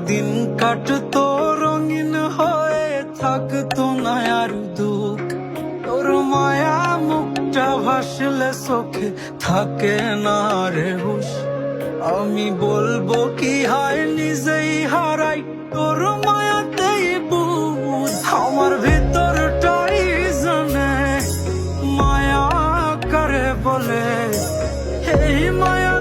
দিন কাটতো রঙিন হয়ে, থাকতো না আর দুঃখ। তোর মায়া মুখটা ভাসলে চোখে থাকে না রে হুশ। আমি বলবো কি হায় নিজেই হারাই তোর মায়াতেই বুঝ। আমার ভিতরটাই জানে মায়া কারে বলে, এই মায়া